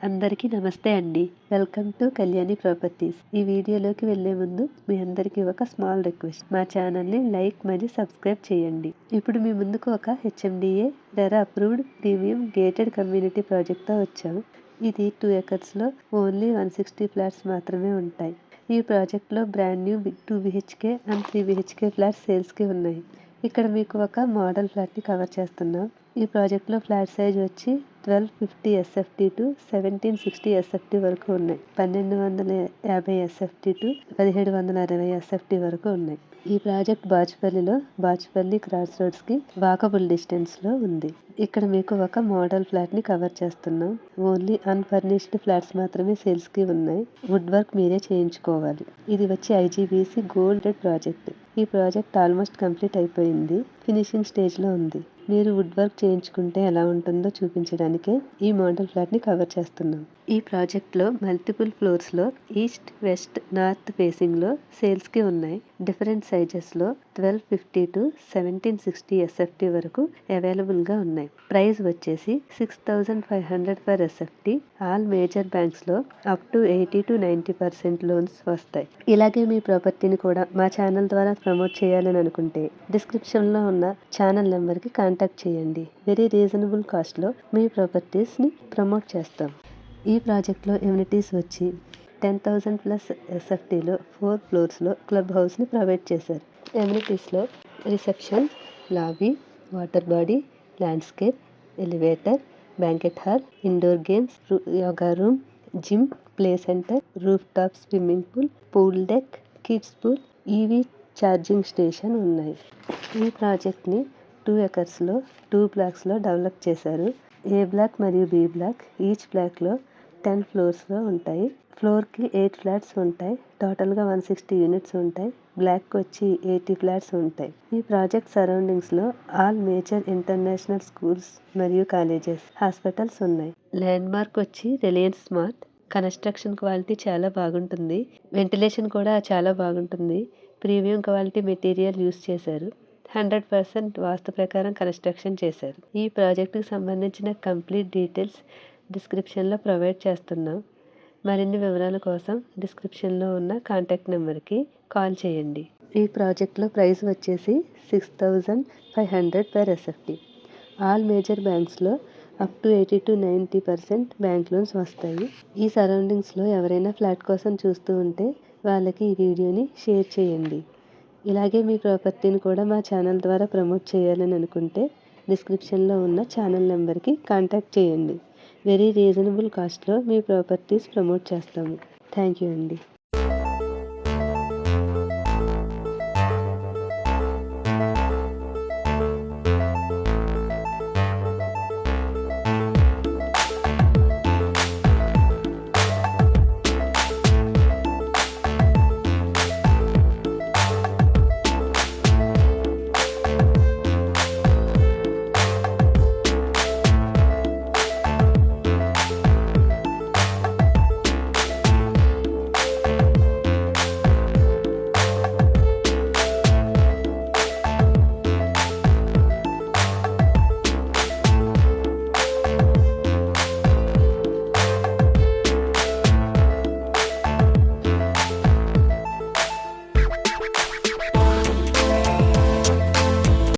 అందరికీ నమస్తే అండి. Welcome to Kalyani properties. ఈ వీడియోలోకి వెళ్లే ముందు మీ అందరికీ ఒక స్మాల్ రిక్వెస్ట్. మా ఛానల్ని లైక్ మరియు సబ్స్క్రైబ్ చేయండి. ఇప్పుడు మీ ముందుకు ఒక HMDA RERA approved premium gated community ప్రాజెక్ట్తో వచ్చాము. ఇది 2 acres ఓన్లీ 160 ఫ్లాట్స్ మాత్రమే ఉంటాయి. ఈ ప్రాజెక్ట్లో brand new 2 BHK and 3 BHK flats సేల్స్కి ఉన్నాయి. ఇక్కడ మీకు ఒక మోడల్ ఫ్లాట్ని కవర్ చేస్తున్నాం. ఈ ప్రాజెక్ట్లో ఫ్లాట్ సైజ్ వచ్చి 1250 SFT టు 1760 SFT వరకు ఉన్నాయి. 1250 SFT టు 1760 SFT వరకు ఉన్నాయి. ఈ ప్రాజెక్ట్ బాచుపల్లి క్రాస్ రోడ్స్కి వాకబుల్ డిస్టెన్స్లో ఉంది. ఇక్కడ మీకు ఒక మోడల్ ఫ్లాట్ని కవర్ చేస్తున్నాం. ఓన్లీ అన్ఫర్నిష్డ్ ఫ్లాట్స్ మాత్రమే సేల్స్కి ఉన్నాయి. వుడ్ వర్క్ మీరే చేయించుకోవాలి. ఇది వచ్చి IGBC గోల్డెడ్ ప్రాజెక్ట్. ఈ ప్రాజెక్ట్ ఆల్మోస్ట్ కంప్లీట్ అయిపోయింది. ఫినిషింగ్ స్టేజ్లో ఉంది. మీరు వుడ్ వర్క్ చేయించుకుంటే ఎలా ఉంటుందో చూపించడానికే ఈ మోడల్ ఫ్లాట్ని కవర్ చేస్తున్నాం. ఈ ప్రాజెక్ట్లో మల్టిపుల్ ఫ్లోర్స్లో ఈస్ట్, వెస్ట్, నార్త్ ఫేసింగ్లో సేల్స్కి ఉన్నాయి. డిఫరెంట్ సైజెస్లో 1250 టు 1760 SFT వరకు అవైలబుల్గా ఉన్నాయి. ప్రైస్ వచ్చేసి 6500 per SFT. ఆల్ మేజర్ బ్యాంక్స్లో అప్ టు 80 to 90% లోన్స్ వస్తాయి. ఇలాగే మీ ప్రాపర్టీని కూడా మా ఛానల్ ద్వారా ప్రమోట్ చేయాలని అనుకుంటే డిస్క్రిప్షన్లో ఉన్న ఛానల్ నెంబర్కి కాంటాక్ట్ చేయండి. వెరీ రీజనబుల్ కాస్ట్లో మీ ప్రాపర్టీస్ని ప్రమోట్ చేస్తాం. ఈ ప్రాజెక్ట్లో ఎమ్యూనిటీస్ వచ్చి 10,000+ SFTలో 4 ఫ్లోర్స్లో క్లబ్ హౌస్ని ప్రొవైడ్ చేశారు. ఎమ్యూనిటీస్లో reception, lobby, water body, landscape, elevator, banquet hall, indoor games, yoga room, gym, play centre, roof top swimming pool, pool deck, kids pool, EV charging station ఉన్నాయి. ఈ ప్రాజెక్ట్ని 2 acresలో 2 బ్లాక్స్లో డెవలప్ చేశారు. A బ్లాక్ మరియు B బ్లాక్. ఈచ్ బ్లాక్లో 10 ఫ్లోర్స్లో ఉంటాయి. ఫ్లోర్కి 8 ఫ్లాట్స్ ఉంటాయి. టోటల్గా 160 యూనిట్స్ ఉంటాయి. బ్లాక్ వచ్చి 80 ఫ్లాట్స్ ఉంటాయి. ఈ ప్రాజెక్ట్ సరౌండింగ్స్లో ఆల్ మేజర్ ఇంటర్నేషనల్ స్కూల్స్ మరియు కాలేజెస్, హాస్పిటల్స్ ఉన్నాయి. ల్యాండ్ మార్క్ వచ్చి రిలయన్స్ స్మార్ట్. కన్స్ట్రక్షన్ క్వాలిటీ చాలా బాగుంటుంది. వెంటిలేషన్ కూడా చాలా బాగుంటుంది. ప్రీమియం క్వాలిటీ మెటీరియల్ యూస్ చేశారు. 100% వాస్తు ప్రకారం కన్స్ట్రక్షన్ చేశారు. ఈ ప్రాజెక్టుకు సంబంధించిన కంప్లీట్ డీటెయిల్స్ డిస్క్రిప్షన్లో ప్రొవైడ్ చేస్తున్నాం. మరిన్ని వివరాల కోసం డిస్క్రిప్షన్లో ఉన్న కాంటాక్ట్ నెంబర్కి కాల్ చేయండి. ఈ ప్రాజెక్ట్లో ప్రైస్ వచ్చేసి 6500 per SFT. ఆల్ మేజర్ బ్యాంక్స్లో up to 80 to 90% bank loans వస్తాయి. ఈ సరౌండింగ్స్లో ఎవరైనా ఫ్లాట్ కోసం చూస్తూ ఉంటే వాళ్ళకి ఈ వీడియోని షేర్ చేయండి. ఇలాగే మీ ప్రాపర్టీని కూడా మా ఛానల్ ద్వారా ప్రమోట్ చేయాలని అనుకుంటే డిస్క్రిప్షన్లో ఉన్న ఛానల్ నెంబర్కి కాంటాక్ట్ చేయండి. వెరీ రీజనబుల్ కాస్ట్లో మీ ప్రాపర్టీస్ ప్రమోట్ చేస్తాము. థ్యాంక్ యూ అండి.